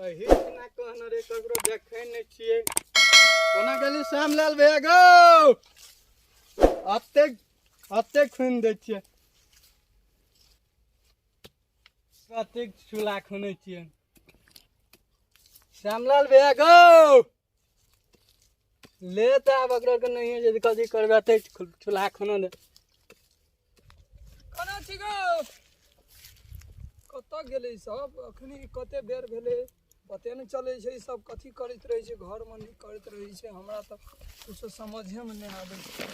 अही ना कहना रे ककरो देखै नै छियै कोना गेली श्यामलाल भैया गो अत्ते खून दै छियै कतेक चूल्हा खुनै छियै श्यामलाल भैया गो ले त आब अकरो के नहीं यदि कथी करबे त चूल्हा खुना दे कोना छी गो कत गेलै सब अखनी कते बेर भेलै पते नहीं चले छै सब कथी करैत रहै छै घर में नहीं करैत रहै छै हमरा त कुछ समझे में नहीं आबै छै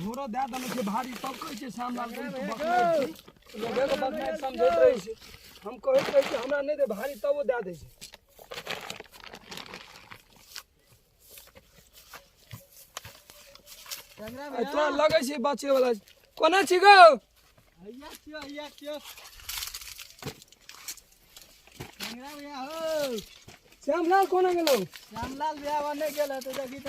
घोरो दे देने छै भारी तब कहै छै श्यामलाल लोगे को बात नहीं समझैत रहै छै हम कहैत रहै छै हमरा नहीं दे भारी तब वो दे दै छै तोरा लगे छै बचे वाला कोना छी गो हैया छियो टेंगरा भैया हो श्यामलाल कोना गेलो श्यामलाल भैया बने गेल त देखी त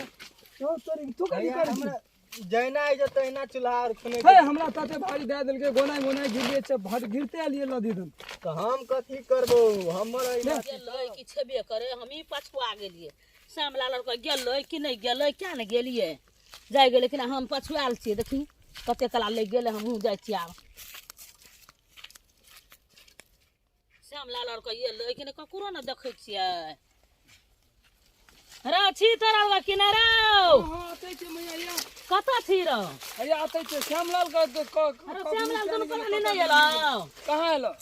तू कथी करै छी जैना है जे तैना चूल्हा और खुने हे हमरा तते भारी दे देलके गोनाय गिरिए छ भर गिरते आलिए लदी दन त हम कथी करबो हमर गेलै कि छेबे करे हम ही पछुआ गेलिए श्यामलाल और के गेलै कि नहीं गेलै क्या ने गेलिए जाय गेलै कि हम पछुआल छियै देखी कते कला ले गेलै हमहू जाय छियै आब श्यामलाल और के एलै कि नहीं ककरो न देखै छियै रे छी तोरा किनारे हां आते छै मैया कत छी रो अरे आते छै श्यामलाल का अरे श्यामलाल दुनु परानी नहीं एलो कहां एलो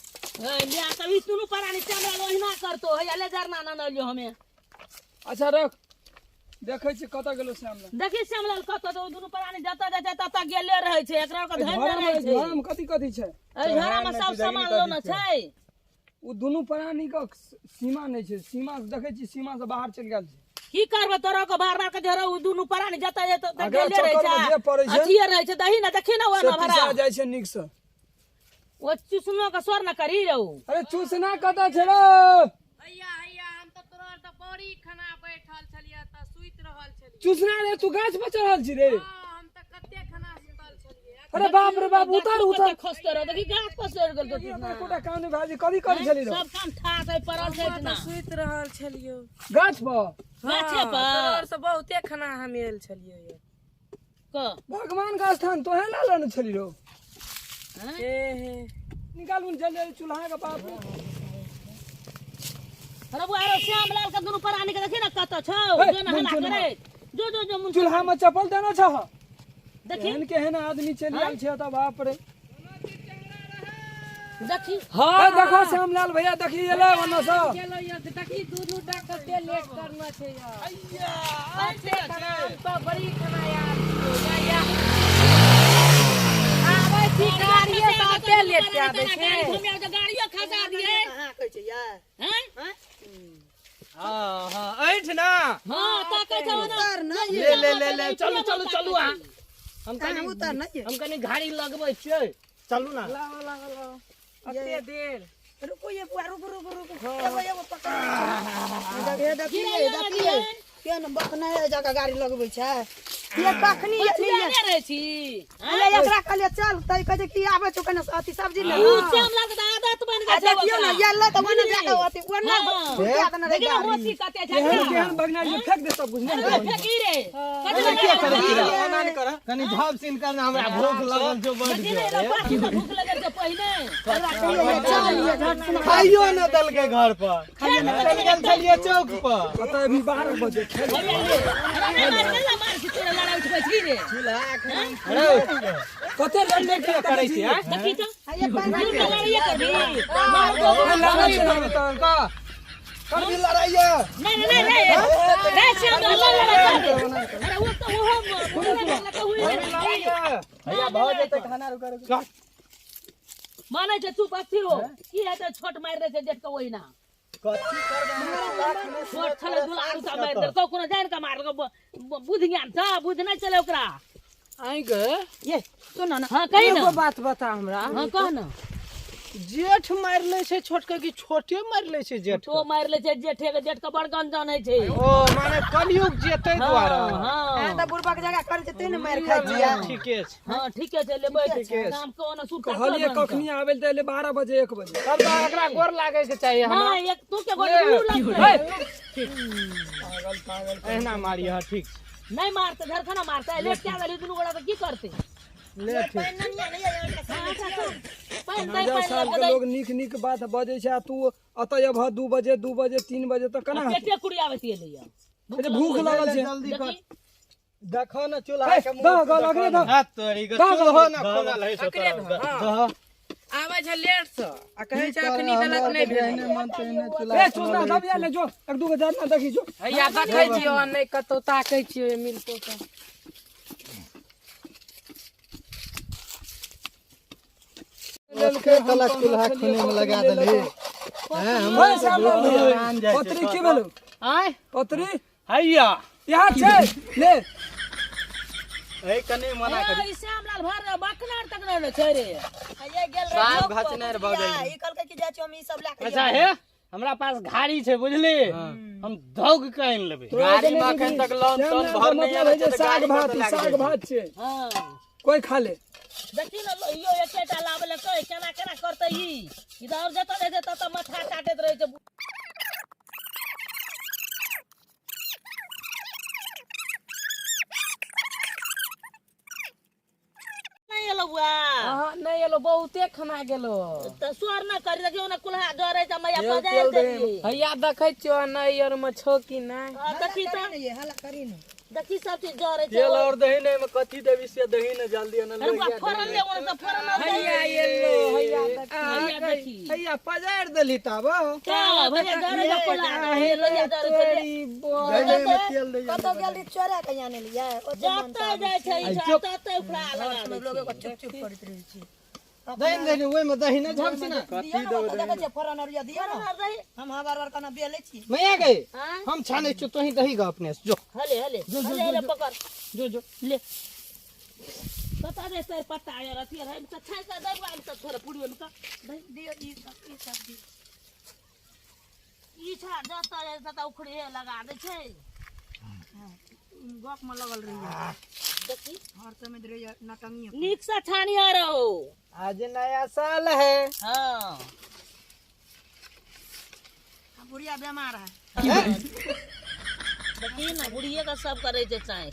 ए लिया कभी दुनु परानी श्यामलाल ओहिना करतो है ले जरना न लियो हमें अच्छा रख देखै छी कत गेलो श्यामलाल देखी श्यामलाल कत तो दुनु परानी जता जता तता गेले रहै छै एकरा के धैर्य रहै छै घर में कथी छै ए घरा में सब सामान लो न छै उ दुनु प्राणी का सीमा नहीं छै सीमा देखै छी सीमा से बाहर चल गेल छै की करबे तोरा के बाहर के धरो उ दुनु परानी जता जता त गेले रहै जे पड़ै छै छै अथिए रहै छै दही न देखी न ओना भरा पिसा जाइ छै नीक से ओ चुसनो के स्वर न करी रहू अरे चूसना कत छै रे हैया हम त तोरा त बड़ी खाना बैठल छलिए त सुइत रहल छलिए चूसना रे तू गाछ पर चढ़ल छी रे हम त कते खाना सुतल छलिए अरे बाप रे बाप उतर खसते रह देखी गाछ पर चढ़ गेल तो ये कोटा कान भाजी कथी करै छली रे सब काम ठाक है पड़ल छै ना सुइत रहल छलिए गाछ पर गाछे पर तोर से बहुते खाना हम एल छलिए क भगवान का स्थान तो है ना लेने छली रो हे निकाल उन जल्दी चूल्हा का बाप अरे वो आरो श्यामलाल का दुनु परानी के देखी ना कत छौ हे, जो ना हला करे जो मुन चूल्हा में चप्पल देना छ देखी केहन आदमी चली आल छै त बाप रे देखी हां देखो श्यामलाल भैया देखी एले वनो स चलो ये देखी दूध उठा कते लेट करना छै यार अच्छा तो बड़ी खाना यार आबै छी गाड़िए साथे लेट के आबै छै हमें तो गाड़ियों खसा दिए कहां कहै छै यार हैं हां ऐठ ना हां ताकै छ ना ले चलू हम कनी गाड़ी लगबै छियै चलू ना कते देर रुको ये बुआ रुको एगो पकड़ देखिए के न बखना जगह गाड़ी लगबै छै ये बखनी ये रहै छी अरे एकरा कहले चल तै कहे कि आबै छ कने अति सब्जी ले उ श्यामलाल के आदत बन गेल छै देखियो ना ये ले त बने जाके अति ओना देखियो मोसी कते छै केहन बगना ये फेंक दे सब कुछ नहीं फेंकी रे क्या करे ओना नहीं कर कनी भाव सीन करना हमरा भूख लगल जो बढ़ गया भूख लगल छै पहिने चल ये झट से खाइयो न दल के घर पर खाइयो न दल के चलिए चौक पर पता अभी 12 बजे मार के तोरा लड़ाई उठबै छी रे कते लड़ने के करे छी हां देखी तो ये लड़ाई करबी लड़ाई का कर दी लड़ाई नहीं रे श्यामलाल लड़ाई अरे वो तो वो भैया भाव जेते खाना रुका माने छै तू बच्ची रो की हेतै छोट मार दे छै देख के ओहिना कथी करबे छोट छले दुलारू सा मार दे को कोनो जान के मार के बुद्धि ज्ञान था बुद्धि नहीं चले ओकरा आई गे ये सुन ना हां कहि एगो ना बात बता हमरा हां कह ना जेठ मार ले छै छोटका की छोटे मार ले छै जेठ तो मार ले छै जेठ के जेठ के बड़ गंजन है छै ओ माने कलयुग जेतै द्वारा हां त बुढ़बा के जगह कर जते ने मार खा जिया ठीके छै हां ठीके छै लेबै काम कोन सूट कहलिए कखनी आबे ले 12 बजे 1 बजे तब तो एकरा गोर लागे के चाहिए हमरा हां एक तू के गोड़ लगतै पागल पागल एहना मारी हां ठीक नहीं मारते झरखना मारते लेट क्या गली दुनु गोड़ा तो की करते ले ठीक नया साल के लोग निक निक बात बजे छै तू अतय अब 2 बजे 3 बजे तक केना पेटे कुड़ी आबे लिया अरे भूख लागल छै जल्दी कर देखी देखो ना चूल्हा के दा गल अगरे दा हाथ तोरी के चूल्हा ना खोला है सो आवे छै लेट से आ कहै छै अखनी गलत नहीं भेल मन तो ने चूल्हा ए चूल्हा दबिया ले जो एक दू के जाना देखी जो हैया देखै छियो नहीं कतौ ताकै छियो मिलतो त के गलत चूल्हा खूने में लगा देली हैं हम ओए सामने पत्री की भेलो आय पत्री हैया यहाँ छै ले ए कने मना ई श्यामलाल भर बकनार तक न छै रे ये गेल रे साग भाचने रे भऽ गेल ई कहलकै कि जाय छी हम ई सब ला के अच्छा हे हमरा पास घाड़ी छै बुझली हम धौग के आइन लेबै गाड़ी में अखन तक लोन तोन भर नहीं है जे साग भात छै हां कोई खा ले देखी न यो एकेटा लाबले कह केना केना करतै ई इधर जत रहे छै तत माथा काटैत रहे छै नहीं एलो बुआ हां नहीं एलो बहुते खना गेलो त स्वर न करी देखियो न कुल्हा डरे छ मैया बजाय देली हैया देखै छियो नहीं और में छो कि नहीं देखी त ये हला करी न देखी सब चीज डरे छै तेल और दही नहीं में कथी देवी से दही न जल्दी न अरे बुआ फोरन ले ओन त फोरन हैया एलो हैया हैया देखी हैया पजाड़ देली तब का भैया डरे छ कुल्हा हे लोया डरे छै दही में तेल दही कतो गेल री चोरा के याने लिया ओ जाता जाय छै ई तते उफड़ा लगा दे लोग को चुप चुप करत रहे छी दही दही ओइ में दही न झमसी ना कथी देबे देखे छै फरन और दिया ना फोरन दही हम बार कना बेले छी मैया गए हां हम छाने छु तोही दही गा अपने से जो हले हले हले पकड़ जो ले पता दे सर पत्ता यार अथी है त छाय का दे वाली त थोड़ा पुड़ी में का दियो ई सब दी ई छा जाता है तता उखड़ी लगा दे छै गप में लगल रही देखी हर समय रही नटंगी नीक से छानिया रहो आज नया साल है हां बुढ़िया बीमार है देखी ना बुढ़िए का सब करे छै चाय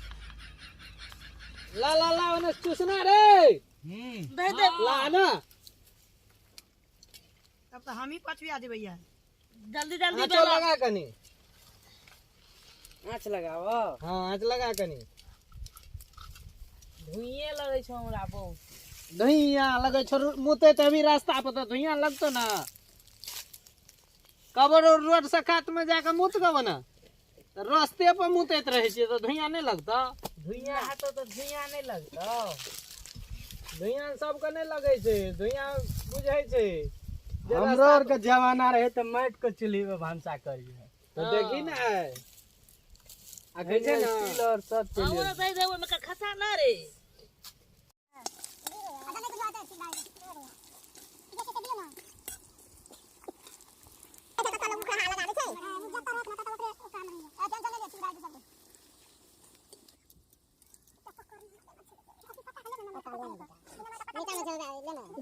ला ओने चूसना रे दे दे ला ना तब तो हम ही पछुआ देबै यार जल्दी जल्दी आँच लगा कनी आँच लगाव हां आँच लगा कनी धुइए लगै छ हमरा बहुत धुइया लगे छोर मुते त अभी रास्ता पर त धुइया लगतो ना कबर रोड से कात में जाके मुत गब ना रास्ते पर मुतैत रहे छै त धुइया नहीं लगता धुइया हाथ तो धुइया नहीं लगतो धुइया सबके नहीं लगे छै धुइया बुझै छै हमरो और के जमाना रहे त माइट के चूल्ही में भांसा करिए तो देखी ना आ कहै छै ना स्टील और सब चीज हमरा दे दे ओमे का खसा ना रे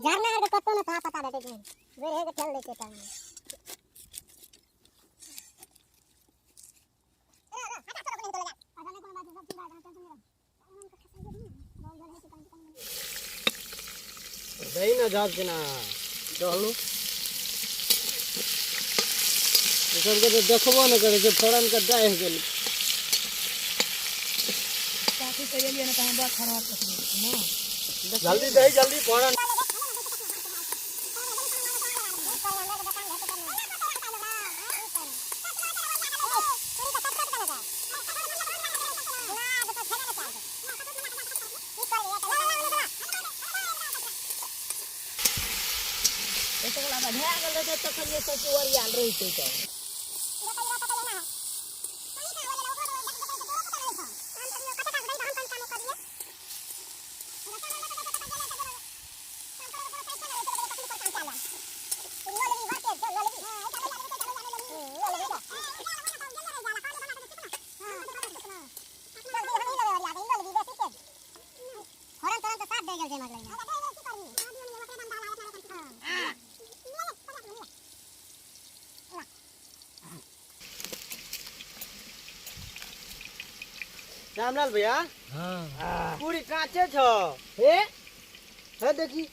झरना के पत्तो न था पता देते वे रहे के खेल लेके काम दही ना जाब के ना चलू सबके तो देखबो न करे छै फोरन के डाह गेल काफी करिए ना कहां बात खराब कर ना जल्दी दही जल्दी फोरन ऐसे वाला बढ़िया गेल रहे तो कहिए तो चोरिया रही छै तो श्यामलाल भैया हाँ पूरी कांचे छ हे है देखी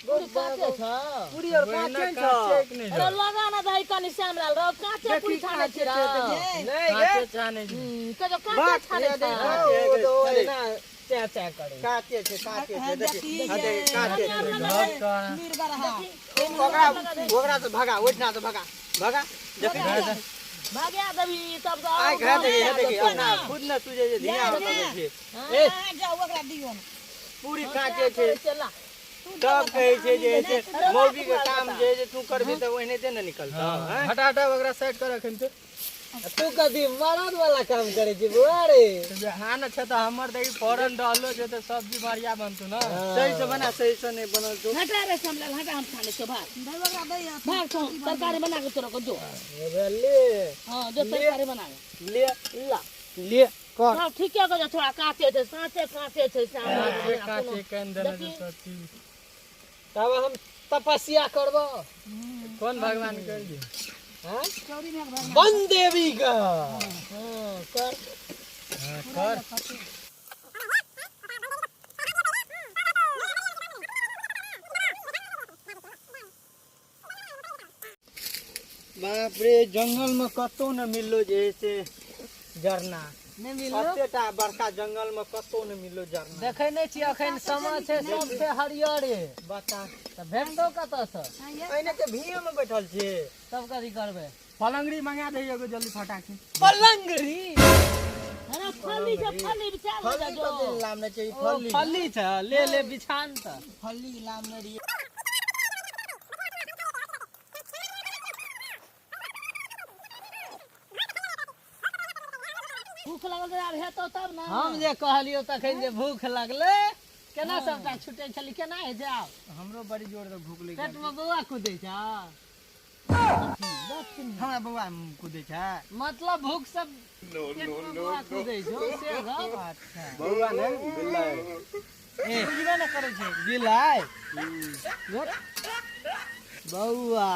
पूरी काचे छ पूरी और कांचे छ अरे लगा ना भाई कनी श्यामलाल रो काचे पूरी छाने छ नहीं गे छाने के जो काचे छाने ओ तो है ना चा चा करे कांचे छ देखी अरे कांचे मीर बरहा ओकरा से भागा उठना से भागा देखी भाग्या दबी तब तो आइ घर देखी अपना खुद न तुझे जे धिया होता छे ए जाओ ओकरा दियो पूरी कांचे छे चला सब कहे छे जे से मौगी के काम जे तू करबे त ओहने ते न निकलता हैं हटा ओकरा सेट कर रखन तो तू कदी मरद वाला काम करे छी बुआ रे हां न छ त हमर देखी फौरन डालो जे त सब्जी बढ़िया बनतो न सही से बना सही से नहीं बनल तो हटा रे श्यामलाल हटा हम खाने के भाग भाई ओकरा दे भाग तो तरकारी बना के तोरा को जो ले हां जो तरकारी बना ले ले कर हां ठीक है को थोड़ा काटे थे साथे काटे थे श्यामलाल कांचे कंदन सच्ची तब हम तपस्या करबो कौन भगवान कर दी हां चौरी में भगवान बन देवी का हां कर कर बाप रे जंगल में कतो न मिलो जैसे झरना नहीं मिलो अतेटा बड़का जंगल में कतो न मिलो झरना देखे नहीं छी अखन समय छै सब छै हरियरे बता त भेटो कत से एने के भीड़ में बैठल छी तब कथी करबे पलंगड़ी मंगा दे एगो जल्दी फटाके पलंगरी अरे फली से फली बिछा ले फली जो तो लामने चाहिए फली फली छ ले ले बिछान त फली लामने रही भूख लगल यार हेतो तब ना हम जे कहलियो तखन जे भूख लगले केना सबटा छुटे छली केना हे जाओ हमरो बड़ी जोर से भूख लगी पेट में बौआ कुदै छ हमरा बौआ कूदे छै मतलब भूख सब पेट में बौआ कुदै छ से गप अच्छा बौआ ने बिलाई ए बुझबे न करे छै बिलाई बौआ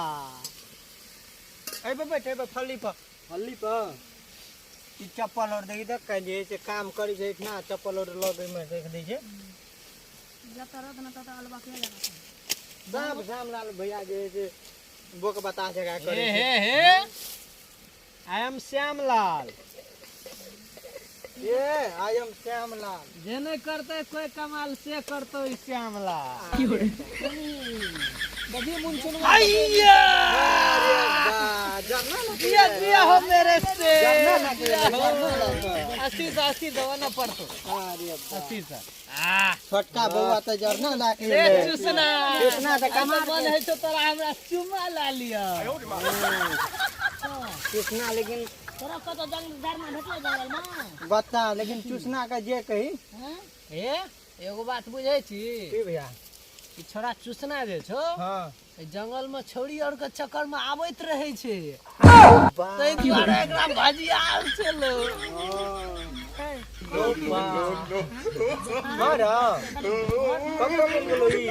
ए बैठ ए फली पर ई चप्पल और देखी देख के जे से काम करी छै इतना चप्पल और लगे में देख दै छै जब तरत न त अलबा के लगा बाप श्यामलाल भैया जे से बोक बता छै का करे हे हे आई एम श्यामलाल ये आई एम श्यामलाल जे नहीं करते कोई कमाल से करतो ई श्यामलाल बड़ी मुन सुन अय्या अरे वाह जन्ना दिया हो मेरे से अस्सी दवा ना पड़तो अरे 80 से छोटका बउआ त जरना लाके ले चुसना त कमाल मन है तो तोरा हमरा चुमा ला लिया चुसना लेकिन तोरा कत जंगल में भेटले जंगल में बता लेकिन चुसना का जे कही हे एगो बात बुझै छी की भैया ई छोरा चुसना जे छो हां जंगल में छोड़ी और के चक्कर में आबैत रहे छे तै दुआरे एकरा भाजी आल छलो मारा कब मिल गेलो ई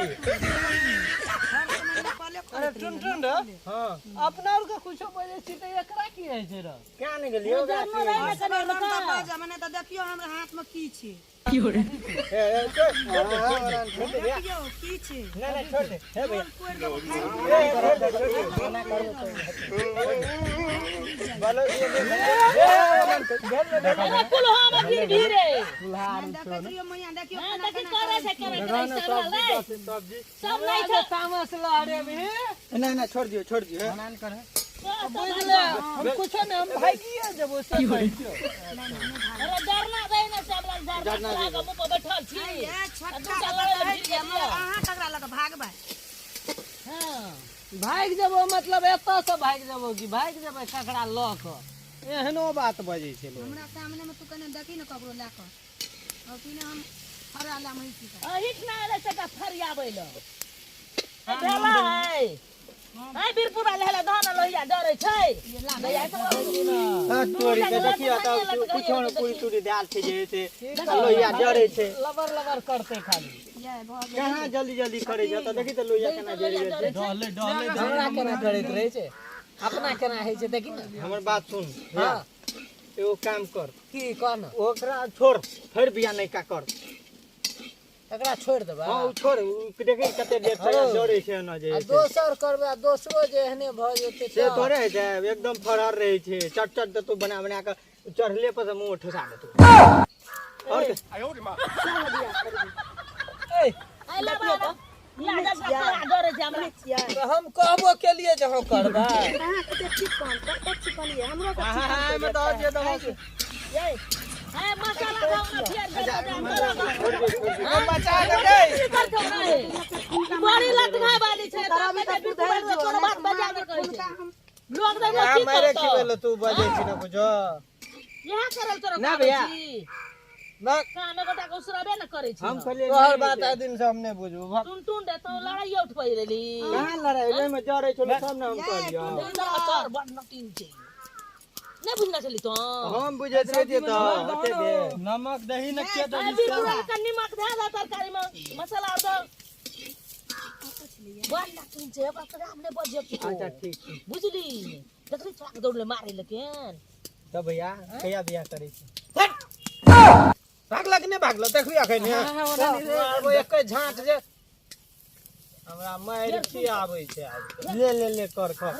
अरे टुन रे हां अपना और के कुछो बोले छी त एकरा की है छे रे क्या नहीं गेलियो मने त देखियो हमरा हाथ में की छै ए छोड़ देखियो की छै नहीं छोड़ दे हे भैया बोलो अरे कुल हम गिर गिरे देखियो मैया देखियो देखि करे छै सब्जी सब नहीं छै तामस ला रे भी नहीं छोड़ दियो बनान कर बुझले हम कुछो नहीं हम भागिए जब से कहियो अरे डरना दे ना सब लोग डरना के मुंह पर बैठल छी ये छोटका अहाँ ककरा लग भागबै हां भाग जबो मतलब एतो से भाग जबो कि भाग जबे ककरा ल क एहनो बात बजै छै लोग हमरा सामने में तू कने देखी न ककरो ला क और तू ने हम हरा ला मही छी अहिट ना रे सका फरियाबै ल भेला है आई बीरपुरा लेला धान लोहिया डरै छै भैया तोरी के देखियो त कुछो न पूरी तूरी दाल छै जे से लोहिया डरै छै लबर करते खाली ये भ गेल कहां जल्दी करे छ त देखि त लोहिया केना जरि गेल छै डले हमरा केना करैत रहे छै अपना केना है छै देखि न हमर बात सुन हां एगो काम कर की कहना ओकरा छोड़ फिर बिया नहीं का कर एकरा छोड़ देबा हां छोड़ देखै कते देर से जोड़े छै न जे आ दोसर करबा दोसरो जे एहने भ जेतै से तोरे छै एकदम फरार रहै छै चट चट त तू बना बना के चढ़ले पर से मुंह ठुसा दे तू और ए आई ला बा लाजा से डरे छै हमरा तो हम कहबो केलिए जे हम करबा कहाँ कते चिकन कते चिकन ये हमरो का हां हां में दो जे दो ये है मसाला खाओ ना फिर दे हम बचा देबै बड़ी लत खाए वाली छै तारा में तब तो में कोनो बात बजा दे कहै छै लोग दे या की मारे करतो खिबेल तू बजे छी न बुझो यहां करल तोरा ना भैया। ना कामे गोटा को उसराबे न करै छी हम कहलिए तोहर बात आ दिन से हम नहीं बुझबो टुन टुन दे तो लड़ाई उठ पई रहली कहां लड़ाई ओइ में जड़े छलो सब ना हम कहलियो कर बड़ नटीन छै नहीं बुझना चली तो हम बुझैत रहिए त ओते दे नमक दही न के दही अभी पूरा का नमक दे दा तरकारी में मसाला और दो बड़ नटीन छै ओकरा हमने बजे अच्छा ठीक ठीक बुझली देखली छाक दौड़ले मारे लेकिन त भैया कहिया बियाह करै छी भागलक ने भागल देखली अखन मारबो एकै झांट जे हमरा मारि की आबै छै आज ले ले ले कर ले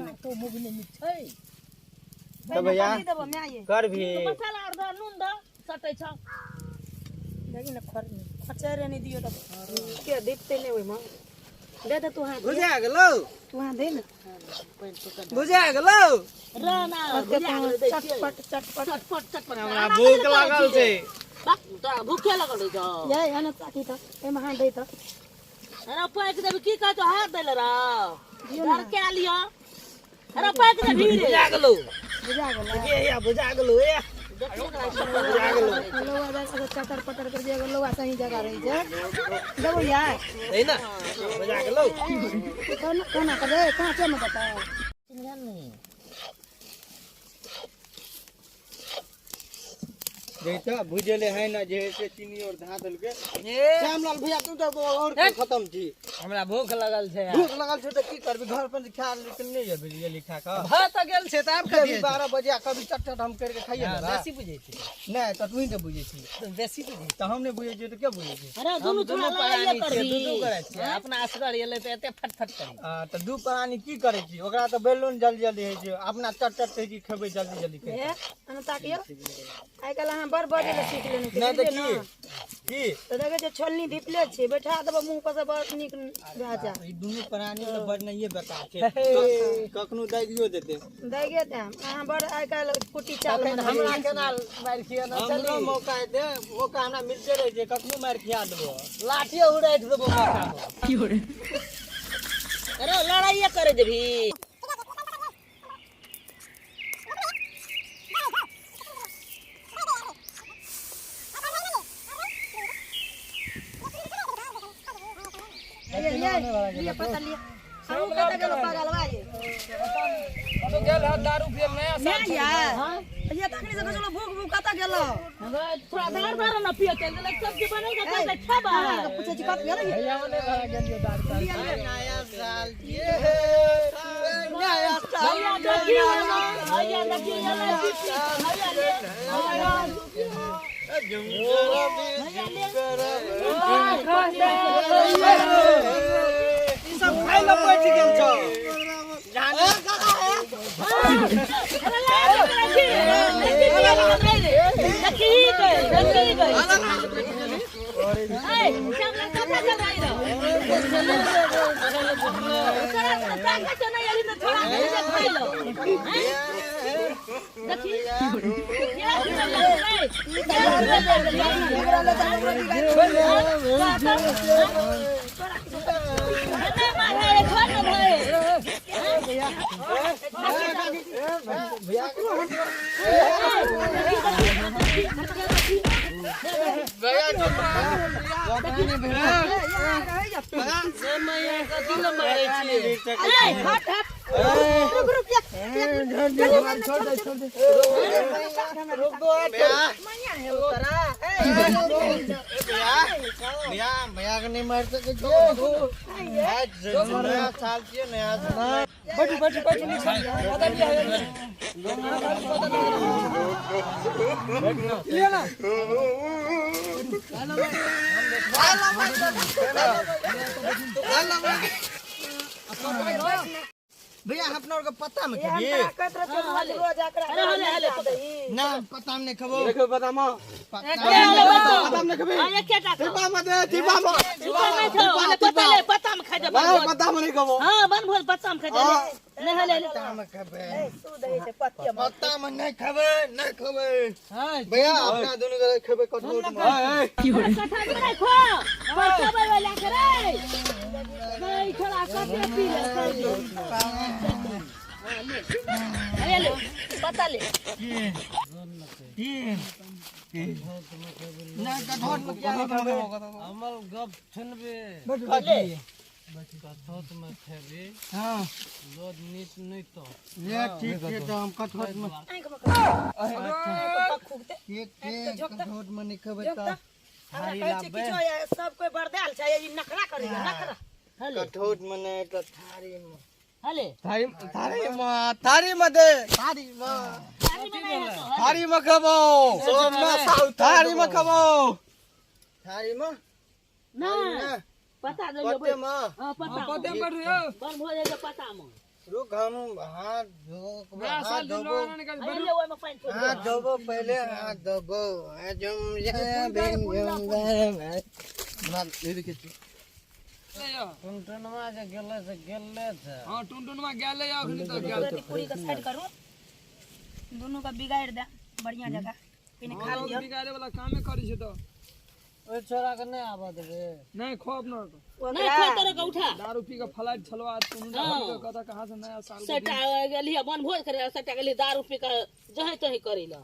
ने तो मुगने में छै त भैया देबो मैं ये कर भी मसाला और दो नून दो सटै छ देखी ना खचरे नहीं दियो तो के दीपते नहीं होई मां दे दे तू हाथ बुझा गेलो तू हाथ दे ना बुझा गेलो राना चटपट चटपट चटपट चटपट हमरा भूख लागल छै तोरा भूखे लगल छ ये आना ताकी तो ए हाथ दे तो अरे पैक देबे की कहत हाथ देले रह घर के लियो अरे पैक दे भीड़ बुझा गेलो बुझा गेल ए या बुझा गेलो ए बुझा गेल लोग अगर चटर पटर कर दिया लोग सही जगह रही छै देबो यार है ना बुझा गेलो कोना करे कहां के मत बता जैसा भुजले है ना जे से चीनी और धा देल के ए श्यामलाल भैया तू तो और खत्म छी हमरा भूख लगल छै भूख लगल छै त की करबी घर पर खा लेकिन नहीं जेबे ये लिखा का भात गेल छै त आब कभी कभी 12 बजे कभी चट चट हम करके खाइए ना बेसी बुझै छै नहीं त तू ही तो बुझे छी बेसी बुझै त हम नहीं बुझे छी त के बुझे छी अरे दुनु थोड़ा लड़ाई करबी दू करे छै अपना असगर एले त एते फटफट करी त दू प्राणी की करे छी ओकरा त बेलून जल्दी जल्दी है छै अपना चट चट कह की खेबे जल्दी जल्दी ए के आना ताकियो आई कल हां बर बजे ले सीख लेने नहीं त छै की तो देखे जे छोलनी दीपले छै बैठा देबो मुंह पर से बड़ निक राजा ई दुनु प्राणी त बड़ नहीं बेकार छै कखनो दागियो देते दैगे ते अहाँ बड़ आई कल कुटी चाल में हमरा केना मार खिया न हमरो चली मौका दे मौका हमरा मिलते रहे छै कखनो मार खिया देबो लाठियो उड़ाइत देबो माथा में अरे लड़ाई करे देबी ये पता लिया हम कता गेलो पागलवा ये तो गेल है दारू पियल नया मैं यार ये तकनी से चलो भूख भूख कता गेलो थोड़ा दार दार न पियो के सब्जी बनेगा कैसे खाबा पूछे जी कत गेलो भैया ने भरा गेलियो दारू नया साल ये नया भैया देखियो ना भैया देखियो ना भैया ले सब खाइ ल बैठ गेल छ जाने भैया के नहीं मार सके नया साल छिए नया साल बैठ बैठ बैठ नहीं ले ना भैया अपना और का पता में ये हम खबी ताकत रहे रोज रोज आकरा अरे हले हले ना पता में नहीं खबो देखो पता मा पता में खबी ये क्या टाका टिपा में दे टिपा में पता में खा जा पता में नहीं खबो हां बन भोज पता में खा जा ले हले पता में खबे तू दे से पत्ते पता में नहीं खबे नहीं खबे भैया अपना दोनों का खबे कठोर में कथा में खो पता में वाला करे नहीं खड़ा कते पी ले ले पता ले ना कठोर में क्या खबे अमल गप सुनबे ले कथोत में खेबे हां लोद नीत नहीं तो ये ठीक है तो हम कठोर में ठीक है कठोर में नहीं खबे तो सब कोई बर्दाल छै ये नखरा करेगा नखरा हले कठोर में नहीं तो थारी में हले थारी में दे थारी में खबो थारी में खबो थारी में ना पता दे पत्ते में हां पता पते पर रे बन भोज के पता में रुक हम हाथ धो हाथ धोबो ले ओय में पानी छोड़ हाथ धोबो पहले हाथ धोबो जुम जा बिन जुम ना ले देखे टुनटुनवा जे गेले से गेले थे हां टुनटुनवा गेले अखनी तो गेल पूरी का साइड करो दोनों का बिगाड़ दे बढ़िया जगह पिने खा लियो बिगाड़े वाला कामे करी छै तो ओए छोरा के नहीं आवा देबे नहीं खोब न तो नहीं खा तोरे का उठा दारू पी के फ्लाइट छलवा टुनटुनवा कहता कहां से नया साल सटा गेली बन भोज करे सटा गेली दारू पी के जहे तहे करेला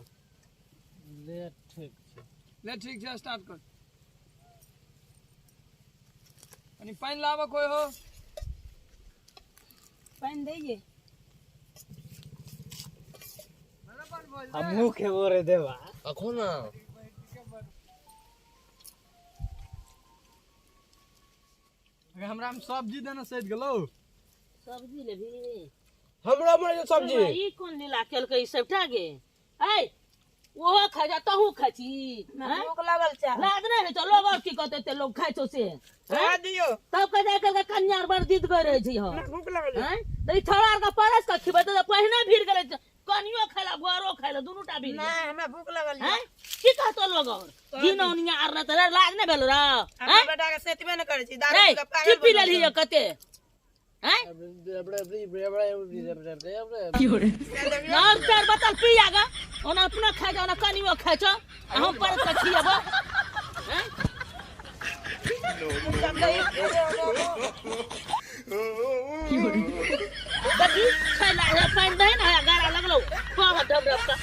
ले ठीक ले ठीक छै स्टार्ट कर अनि पानी लावा कोई हो पानी दइए हमहु खेबो रे देवा अखो ना हमरा हम सब्जी देना सहित गेलो सब्जी ले भी हमरा में सब्जी ई कोन लीला केलकै ई सबटा गे ए ओहो खा जा तहू खाची भूख लागल छै लाज नहीं है तो लोग और की कहते ते लोग खाइ छौ से खा दियो तब कह जाय के कन्यार बड़ दीद गरे छी हम भूख लागल हैं तो ई थोड़ार का परस का खिबे तो पहिने भीड़ गेले कनियो खाइला घरो खाइला दुनुटा भीड़ नहीं हमें भूख लागल हैं की कहतो लोग और दिनौनिया आर न त लाज नहीं भेल रा हमरा बेटा के सेतबे न करे छी दारू रे का की पागल पी लेली है कते हैं नाम चार बोतल पी आगा ओना अपना खा जा ओना कनियो खाइ छ हम परस का खियबो हैं देखी छैला है पानी दे ना गारा लगलो हां डब डब का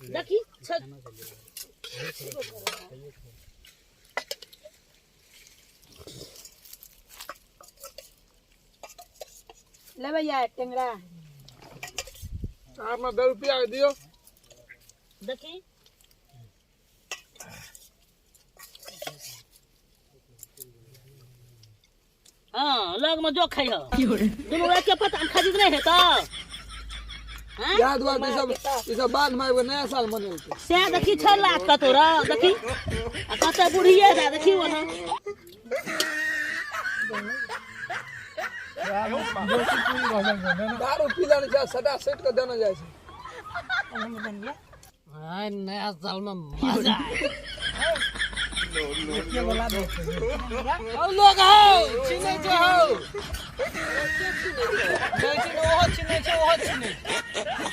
देखी छ ले भैया टेंगरा आप में 2 रुपया दियो देखी हाँ लग में जो खाई हो दोनों एक के पता खरीद नहीं है तो हैं याद बात ई सब बाद में नया साल मनेलके से देखी 6 लाख का तोरा देखी आ कते बुढ़िए दा देखी वो ना दारू पीला ने जा सदा सेट के देना जाय छै हम बन गया हाय नया साल में मजा औ लोग हो चिने छै हो नहीं छै ओहो चिने छै ओहो चिने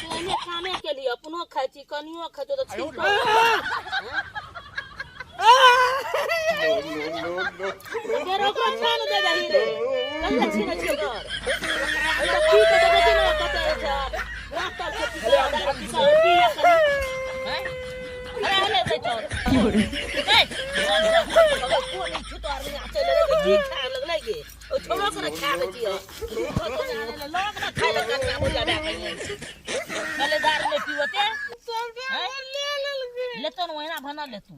तूने कामे के लिए अपनो खाई छी कनियो खाई तो ठीक तेरे को छान दे रही रे कल्ला छीने छी घर तो ठीक है देखी ना पता है रास्ता से पिया दारू पी पिया हैं अरे हले से चोर ए कोनी छुटार में चले रे की खा लगले गे ओ छोरो को खा ले छी लोग ना खाए लगा ना मुझे दे पहले दारू में पीवते ले तो वहीना बना ले तू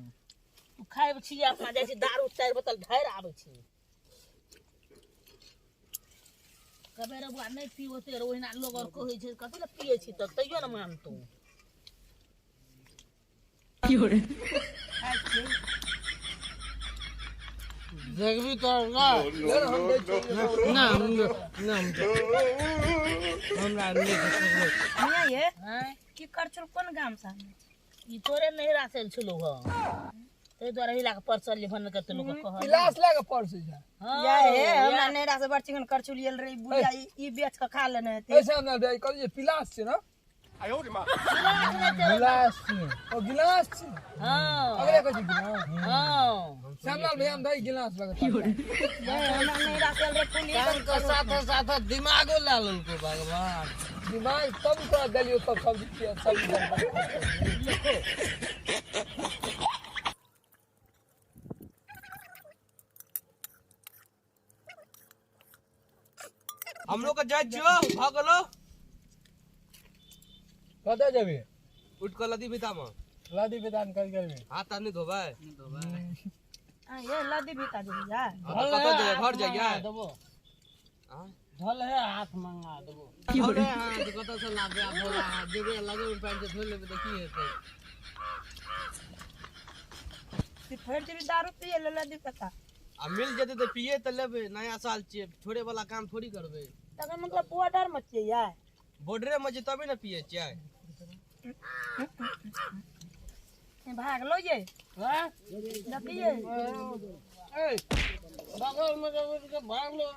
तू खाए छी अपना जैसे दारू 4 बोतल ढेर आवे छी कबे रे बुआ नहीं पी होते रे ओहिना लोग और कहै छै कथि ले पियै छी तब तैयो न मानतो देखबी तो ना यार हम दे छी ना हमरा नहीं मिया ये हैं की कर चल कोन गाम सा ई तोरे नहीं रासेल छलो ह ते द्वारा हिला के परचल लिखन करते लोग कह पिलास लागे पड़से जा हां या हे हमरा नेरा से बरचिकन कर चुलियल रे बुढ़िया ई बेच के खा लेने ते ऐसे हम दे कर ये पिलास छे ना गिलास ओ गिलास छे हां अगले कथि गिलास हां श्यामलाल भैया हम दई गिलास लगे हमरा नेरा से रे पुली काम के साथ साथ दिमागो ला ललको भगवान दिमाग तब कर देलियो तब सब्जी हम लोग का जात जो भागलो कते जेबी उठ के लदी बिता में लादी विधान कर करबी हाथ नहीं धोबाय हां ये लदी भीता दे जा कत जगह घर जाइए देबो हां धल है हाथ मंगा देबो अरे हां तो कत से लागे बोला देबे लगे पैंट से धो लेबे तो की हेतै ती फेर जे दारू पिए ले लदी पता आ मिल जते तो पिए तो लेबे नया साल छिए छोड़े वाला काम थोड़ी करबे तकर मतलब बॉर्डर मत छिए यार बॉर्डरे में जे तबे ना पिए छिए भाग लो ये हां देखिए ए बगल में जब के भाग लो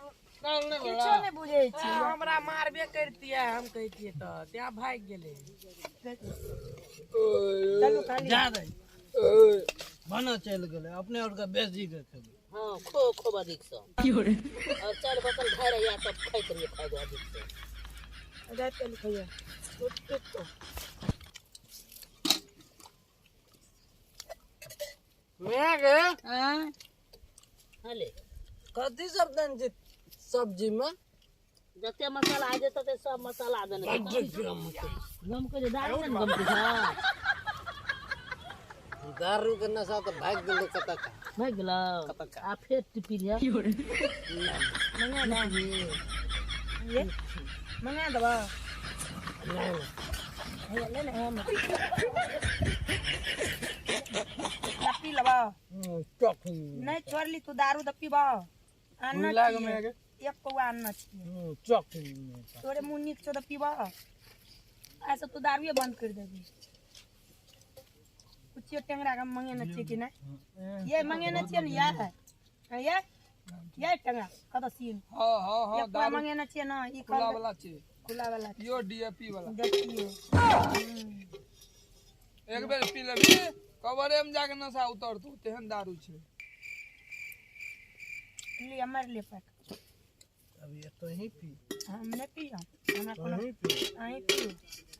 काल ने किछो नहीं बुझे छी हमरा मारबे करतिए हम कहतिए तो त्या भाग गेले चलो खाली जा दे बना चल गेले अपने और का बेच दी के खेबे हां खो अधिक से और चार बोतल खाए रहिया तब खाइत रहिए खाए दो अधिक से जा चल खइया तो मैं गे हां हले कथी सब देन जे सब्जी में जते मसाला आ जेते ते सब मसाला देने गम के जे दारू ने गम के दारू के नशा तो भाग गेलो कत का नहीं गेलो आ फेर टिपी लिया मंगा ना ये मंगा दबा नहीं ले ले हम पी लबा चक नहीं छोड़ली तू दारू द पीबा अन्ना लाग में आगे एक पौवा अन्ना छिए चक तोरे मुंह नीक छौ त पीबा ऐसा तू दारूए बंद कर देबी कुछ टेंगरा का मंगे न छिए कि नहीं ये मंगे न छिए न ये टेंगरा कत सीन हां हां हां एक पौवा मंगे न छिए न ई खुला वाला छे खुला वाला यो डीएपी वाला देखिए एक बेर पी लेबी कवरे में जाके नशा उतर तू तेहन दारू छे ले हमर ले पैक अभी ये तो ही पी हम नहीं पिया हमरा कोनो आई पियो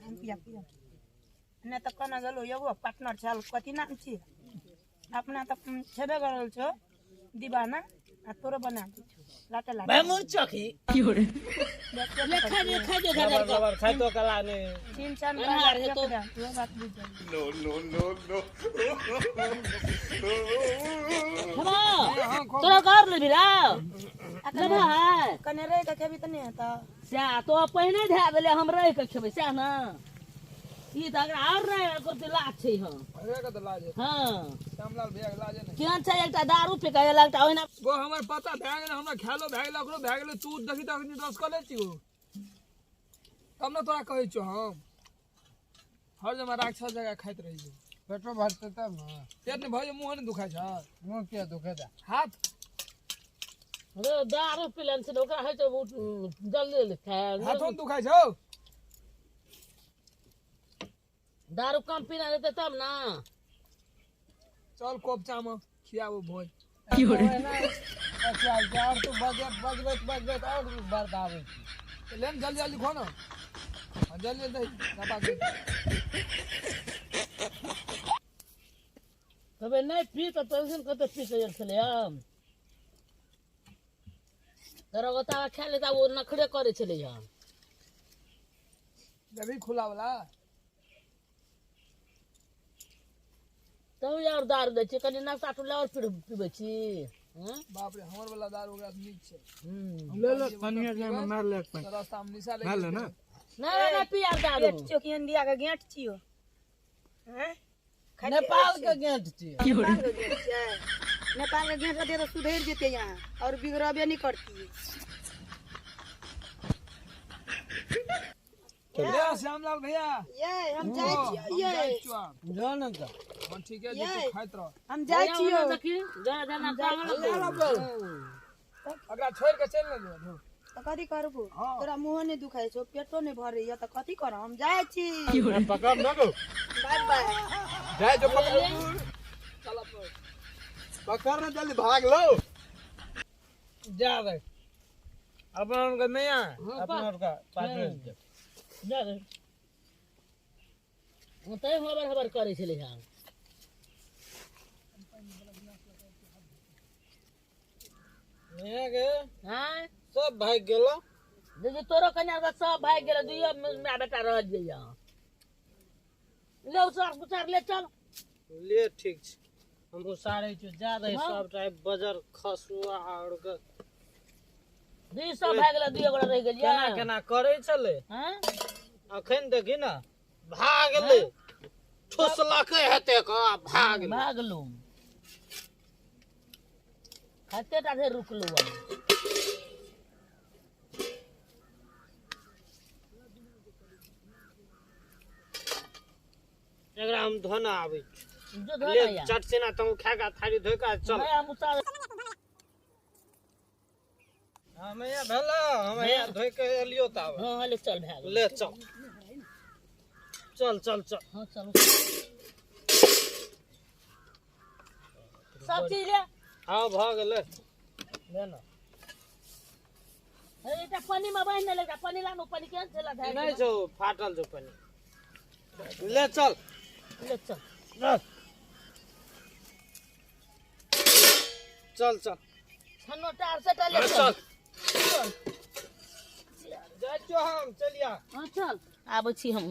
हम पिया ने त कना गलो एगो पार्टनर छल कथि नाम छी अपना त छेबे करल छो दीवाना आ तोरो बना दी छो लाटे लाटे बेमुन चखी ले खा दे घर खबर खाइ तो कला ने तीन चार अनार है तो। वो बात बुझ जाई खबा तोरा कर ले बिरा ले भाई कने रे के खेबी त नहीं हता सा तो पहिने धै देले हम रह के खेबै सा ना ई त अगर और रह करते लाज छै हम अरे का तो लाजे हां श्यामलाल भैया के लाजे नहीं केहन छै एकटा दारू पे के लगता ओहिना वो हमर पता भए गेल हमरा खालो भए गेल ओकरो भए गेल तू देखी त अखनी रस कले छी तब न तोरा कहै छौ हम हर जमा राक्षस जगह खाइत रही छौ पेटो भरते तब ना पेट में भए मुंह नहीं दुखाय छ मुंह के दुखे दा हाथ रे दारू पिलन से ओकरा है तो जल्दी खाए हाथों में दुखाय छौ दारू कम पीना रहते तब ना चल कोपचा में खियाबो भोज अच्छा यार तू बजबत और बर्दावे लेन जल्दी जल्दी खो ना जल्दी जल्दी दबा दे तबे नहीं पी तो टेंशन कते पी के चले हम तोरा बता खा लेता वो नखरे करे चले हम जभी खुला वाला तब यार दारू दे छी कनी नशा टुला और पीबे छी बाप रे हमर वाला दारू ओकरा नीक छै ले ले कनिया जे में मार ले तो रास्ता में निशा मार ले ना ना पिया दारू गेट छियो कि इंडिया के गेट छियो हैं नेपाल के गेंट छियै नेपाल के गेट रहते तो सुधर जेते यहाँ और बिगड़बे नहीं करती ले श्यामलाल भैया ये हम जाय छियो ये जान न त हां ठीक है जे तू खाइत रह हम जाय छियो देखी जरा जना अगला छोड़ के चल न जो तो कथी करबो तोरा मुंह नहीं दुखाय छो पेटो नहीं भरे या तो कथी कर हम जाय छी पकड़ न गो बाय बाय जाय जो पकड़ पकड़ न जल्दी भाग लो जा रे अपन उनका नहीं आ अपन उनका पास जा रे तै हबर करे छले यहाँ नहीं गे हां सब भाग गेलो देखी तोरो कन्या का सब भाग गेल दुइयो मैं बेटा रह जे यहाँ ले उतार ले चल ले ठीक छै हम उसारे छ जा रे सब टाइप बजर खसुआ और दुइ सब भाग गेल दुइयो गोड़ा रह गेल केना केना करे छले हां अखन देखी ना भाग ले ठुसलके हेते का भाग ले भागलू खाते टा से रुकलू एकरा हम धोना आबै जो धो ले या चटसिना तू खागा थारी धोइ का चल मैं हम उतार हम या भेला हम या धोइ के एलियो त आब हां ले चल भाग ले चल चल चल चल हां चल सब चीज ले हां भाग ले ले ना अरे एटा पानी में बांध ले पानी लानो पानी केन चला धाय नहीं छौ फाटल छौ पानी ले चल ले चल चल चल छनो टार से ले चल चल जा हम चलिया हां चल आबै छी हम